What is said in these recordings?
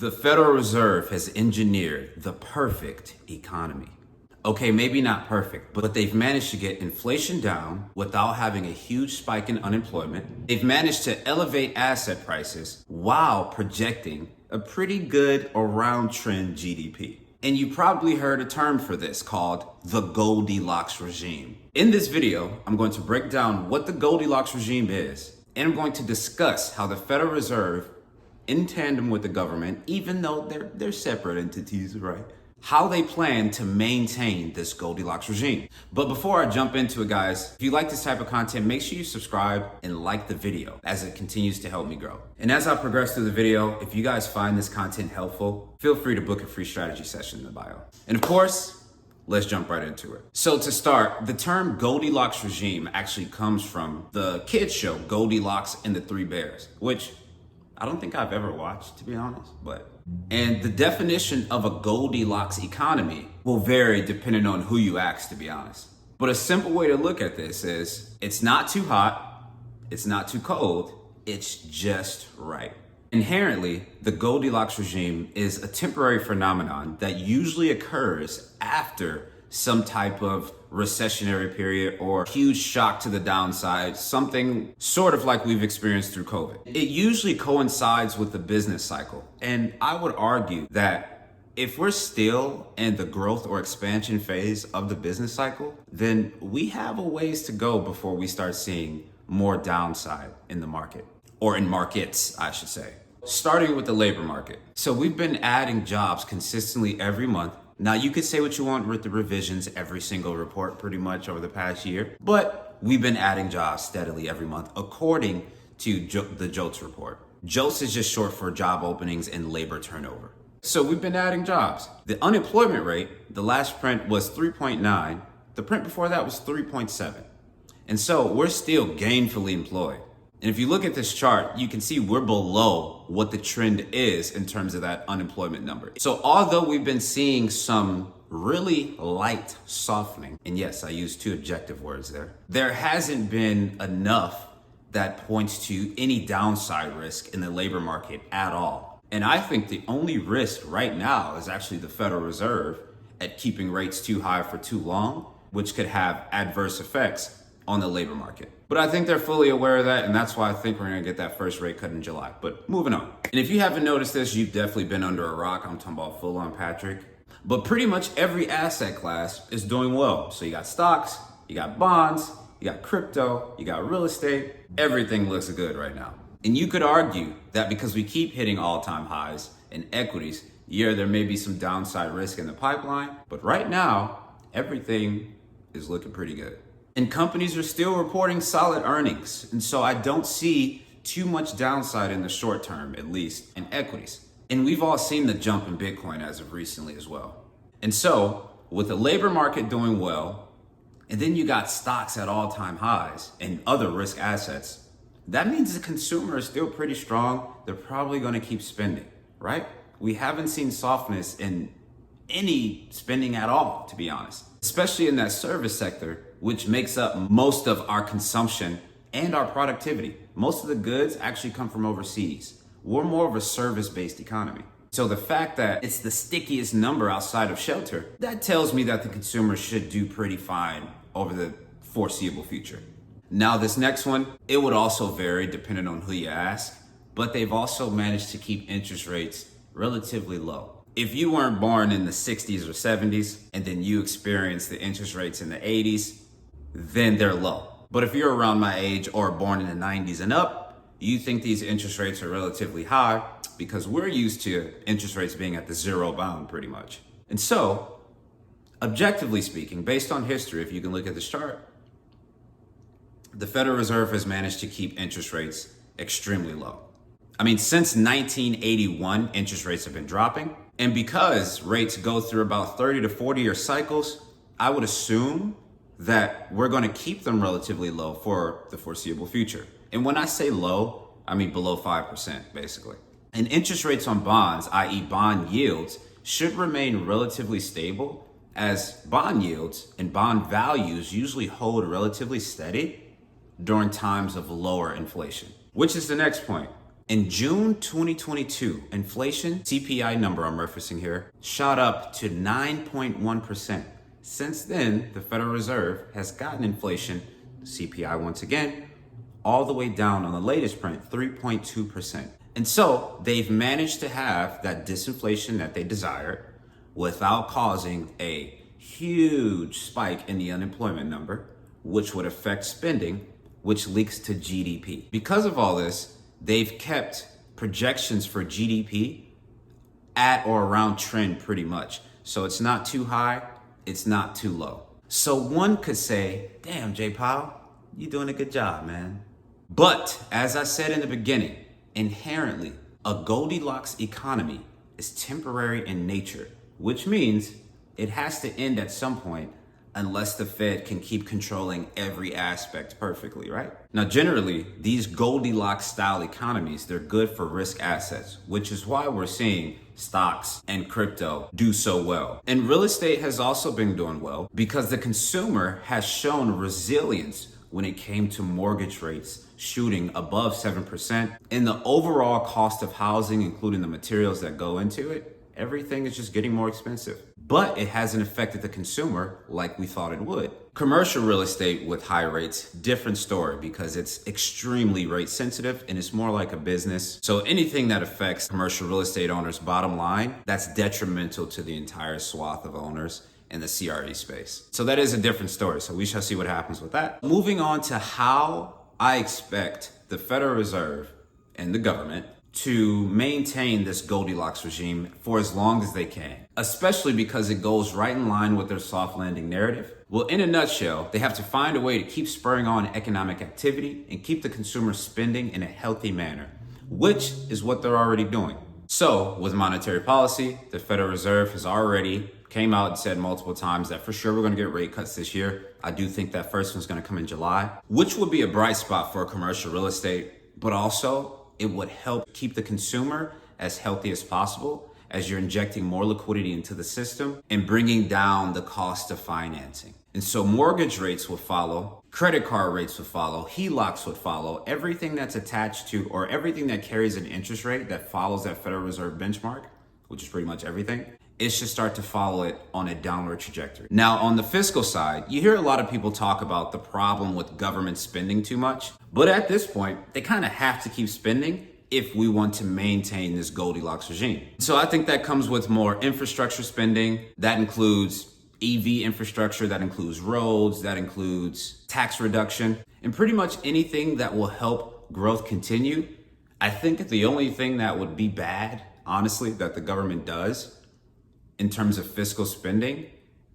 The Federal Reserve has engineered the perfect economy. Okay, maybe not perfect, but they've managed to get inflation down without having a huge spike in unemployment. They've managed to elevate asset prices while projecting a pretty good around trend GDP. And you probably heard a term for this called the Goldilocks regime. In this video, I'm going to break down what the Goldilocks regime is, and I'm going to discuss how the Federal Reserve, in tandem with the government, even though they're separate entities, right? How they plan to maintain this Goldilocks regime. But before I jump into it, guys, if you like this type of content, make sure you subscribe and like the video as it continues to help me grow. And as I progress through the video, if you guys find this content helpful, feel free to book a free strategy session in the bio. And of course, let's jump right into it. So to start, the term Goldilocks regime actually comes from the kids show Goldilocks and the Three Bears, which I don't think I've ever watched, to be honest, and the definition of a Goldilocks economy will vary depending on who you ask, to be honest. But a simple way to look at this is it's not too hot, it's not too cold, it's just right. Inherently, the Goldilocks regime is a temporary phenomenon that usually occurs after some type of recessionary period or huge shock to the downside, something sort of like we've experienced through COVID. It usually coincides with the business cycle. And I would argue that if we're still in the growth or expansion phase of the business cycle, then we have a ways to go before we start seeing more downside in the market, or in markets, I should say. Starting with the labor market. So we've been adding jobs consistently every month. Now, you could say what you want with the revisions every single report pretty much over the past year, but we've been adding jobs steadily every month according to the JOLTS report. JOLTS is just short for job openings and labor turnover. So we've been adding jobs. The unemployment rate, the last print was 3.9. The print before that was 3.7. And so we're still gainfully employed. And if you look at this chart, you can see we're below what the trend is in terms of that unemployment number. So although we've been seeing some really light softening, and yes, I used two adjective words there hasn't been enough that points to any downside risk in the labor market at all. And I think the only risk right now is actually the Federal Reserve at keeping rates too high for too long, which could have adverse effects on the labor market. But I think they're fully aware of that, and that's why I think we're gonna get that first rate cut in July. But moving on. And if you haven't noticed this, you've definitely been under a rock. I'm talking about full on Patrick. But pretty much every asset class is doing well. So you got stocks, you got bonds, you got crypto, you got real estate. Everything looks good right now. And you could argue that because we keep hitting all-time highs in equities, there may be some downside risk in the pipeline, but right now, everything is looking pretty good. And companies are still reporting solid earnings. And so I don't see too much downside in the short term, at least in equities. And we've all seen the jump in Bitcoin as of recently as well. And so with the labor market doing well, and then you got stocks at all-time highs and other risk assets, that means the consumer is still pretty strong. They're probably going to keep spending, right? We haven't seen softness in any spending at all, to be honest, especially in that service sector, which makes up most of our consumption and our productivity. Most of the goods actually come from overseas. We're more of a service-based economy. So the fact that it's the stickiest number outside of shelter, that tells me that the consumer should do pretty fine over the foreseeable future. Now this next one, it would also vary depending on who you ask, but they've also managed to keep interest rates relatively low. If you weren't born in the 60s or 70s, and then you experienced the interest rates in the 80s, then they're low. But if you're around my age or born in the 90s and up, you think these interest rates are relatively high because we're used to interest rates being at the zero bound pretty much. And so, objectively speaking, based on history, if you can look at this chart, the Federal Reserve has managed to keep interest rates extremely low. I mean, since 1981, interest rates have been dropping. And because rates go through about 30 to 40-year cycles, I would assume that we're going to keep them relatively low for the foreseeable future. And when I say low, I mean below 5%, basically. And interest rates on bonds, i.e. bond yields, should remain relatively stable, as bond yields and bond values usually hold relatively steady during times of lower inflation. Which is the next point. In June 2022, inflation, CPI number I'm referencing here, shot up to 9.1%. Since then, the Federal Reserve has gotten inflation, CPI once again, all the way down on the latest print, 3.2%. And so they've managed to have that disinflation that they desire without causing a huge spike in the unemployment number, which would affect spending, which leaks to GDP. Because of all this, they've kept projections for GDP at or around trend pretty much. So it's not too high, it's not too low. So one could say, damn, Jay Powell, you're doing a good job, man. But as I said in the beginning, inherently, a Goldilocks economy is temporary in nature, which means it has to end at some point unless the Fed can keep controlling every aspect perfectly, right? Now, generally, these Goldilocks style economies, they're good for risk assets, which is why we're seeing stocks and crypto do so well. And real estate has also been doing well because the consumer has shown resilience when it came to mortgage rates shooting above 7%. And the overall cost of housing, including the materials that go into it, everything is just getting more expensive. But it hasn't affected the consumer like we thought it would. Commercial real estate with high rates, different story because it's extremely rate sensitive and it's more like a business. So anything that affects commercial real estate owners' bottom line, that's detrimental to the entire swath of owners in the CRE space. So that is a different story. So we shall see what happens with that. Moving on to how I expect the Federal Reserve and the government to maintain this Goldilocks regime for as long as they can, especially because it goes right in line with their soft landing narrative. Well, in a nutshell, they have to find a way to keep spurring on economic activity and keep the consumer spending in a healthy manner, which is what they're already doing. So with monetary policy, the Federal Reserve has already came out and said multiple times that for sure we're going to get rate cuts this year. I do think that first one's going to come in July, which would be a bright spot for commercial real estate, but also it would help keep the consumer as healthy as possible as you're injecting more liquidity into the system and bringing down the cost of financing. And so mortgage rates will follow, credit card rates will follow, HELOCs would follow, everything that's attached to or everything that carries an interest rate that follows that Federal Reserve benchmark, which is pretty much everything, it should start to follow it on a downward trajectory. Now, on the fiscal side, you hear a lot of people talk about the problem with government spending too much, but at this point, they kind of have to keep spending if we want to maintain this Goldilocks regime. So I think that comes with more infrastructure spending. That includes EV infrastructure, that includes roads, that includes tax reduction, and pretty much anything that will help growth continue. I think the only thing that would be bad, honestly, that the government does in terms of fiscal spending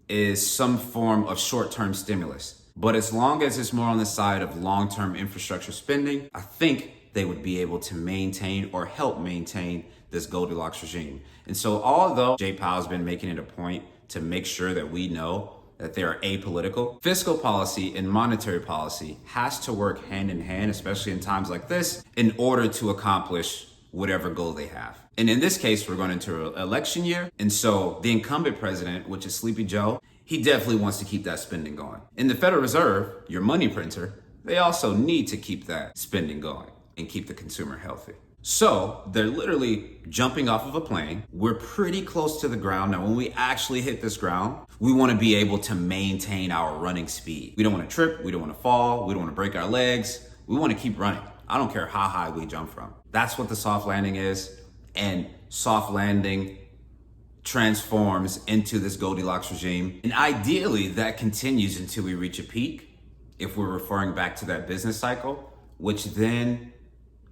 is some form of short-term stimulus. But as long as it's more on the side of long-term infrastructure spending, I think they would be able to maintain or help maintain this Goldilocks regime. And so although Jay Powell's been making it a point to make sure that we know that they are apolitical, fiscal policy and monetary policy has to work hand in hand, especially in times like this, in order to accomplish whatever goal they have. And in this case, we're going into an election year. And so the incumbent president, which is Sleepy Joe, he definitely wants to keep that spending going. And the Federal Reserve, your money printer, they also need to keep that spending going and keep the consumer healthy. So they're literally jumping off of a plane. We're pretty close to the ground. Now, when we actually hit this ground, we want to be able to maintain our running speed. We don't want to trip. We don't want to fall. We don't want to break our legs. We want to keep running. I don't care how high we jump from. That's what the soft landing is. And soft landing transforms into this Goldilocks regime. And ideally, that continues until we reach a peak, if we're referring back to that business cycle, which then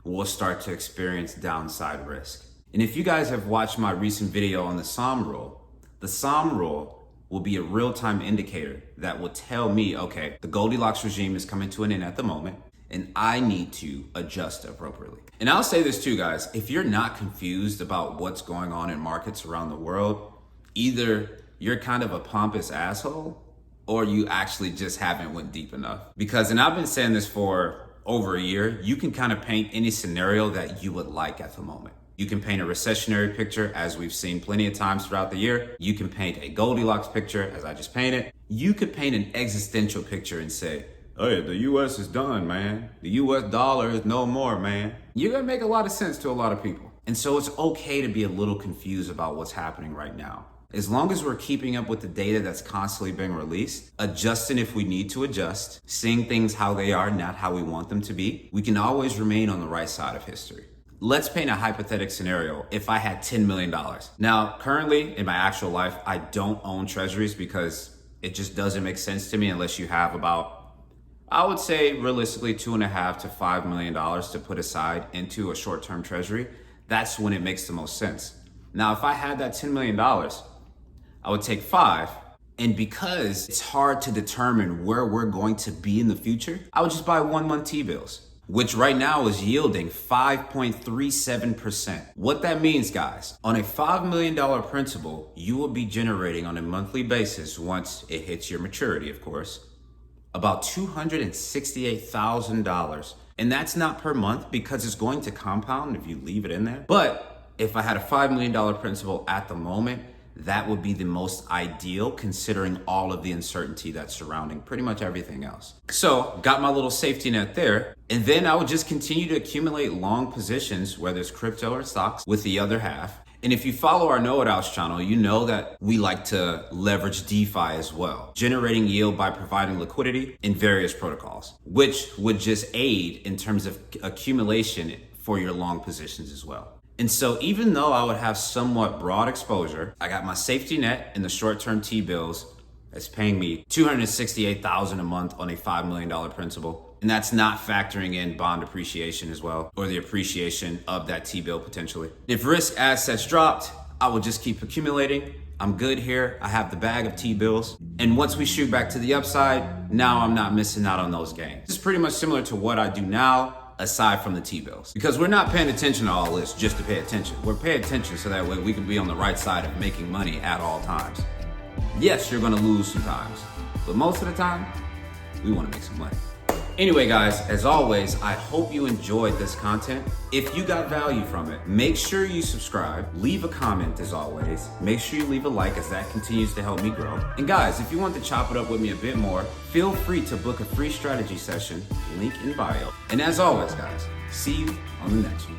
we'll start to experience downside risk. And if you guys have watched my recent video on the SOM rule, the SOM rule will be a real-time indicator that will tell me, okay, the Goldilocks regime is coming to an end at the moment, and I need to adjust appropriately. And I'll say this too, guys, if you're not confused about what's going on in markets around the world, either you're kind of a pompous asshole or you actually just haven't went deep enough. Because, and I've been saying this for over a year, you can kind of paint any scenario that you would like at the moment. You can paint a recessionary picture, as we've seen plenty of times throughout the year. You can paint a Goldilocks picture, as I just painted. You could paint an existential picture and say, Hey, the US is done, man. The US dollar is no more, man. You're gonna make a lot of sense to a lot of people. And so it's okay to be a little confused about what's happening right now. As long as we're keeping up with the data that's constantly being released, adjusting if we need to adjust, seeing things how they are, not how we want them to be, we can always remain on the right side of history. Let's paint a hypothetical scenario if I had $10 million. Now, currently in my actual life, I don't own treasuries because it just doesn't make sense to me unless you have about, I would say realistically $2.5 to $5 million to put aside into a short-term treasury. That's when it makes the most sense. Now, if I had that $10 million, I would take 5. And because it's hard to determine where we're going to be in the future, I would just buy 1-month T-bills, which right now is yielding 5.37%. What that means, guys, on a $5 million principal, you will be generating on a monthly basis, once it hits your maturity, of course, about $268,000. And that's not per month because it's going to compound if you leave it in there. But if I had a $5 million principal at the moment, that would be the most ideal considering all of the uncertainty that's surrounding pretty much everything else. So got my little safety net there. And then I would just continue to accumulate long positions, whether it's crypto or stocks, with the other half. And if you follow our Know It Outs channel, you know that we like to leverage DeFi as well, generating yield by providing liquidity in various protocols, which would just aid in terms of accumulation for your long positions as well. And so even though I would have somewhat broad exposure, I got my safety net in the short-term T-bills that's paying me $268,000 a month on a $5 million principal. And that's not factoring in bond appreciation as well, or the appreciation of that T-bill potentially. If risk assets dropped, I would just keep accumulating. I'm good here. I have the bag of T-bills. And once we shoot back to the upside, now I'm not missing out on those gains. This is pretty much similar to what I do now, aside from the T-bills. Because we're not paying attention to all this just to pay attention. We're paying attention so that way we can be on the right side of making money at all times. Yes, you're gonna lose sometimes, but most of the time, we wanna make some money. Anyway, guys, as always, I hope you enjoyed this content. If you got value from it, make sure you subscribe, leave a comment as always, make sure you leave a like as that continues to help me grow. And guys, if you want to chop it up with me a bit more, feel free to book a free strategy session, link in bio. And as always, guys, see you on the next one.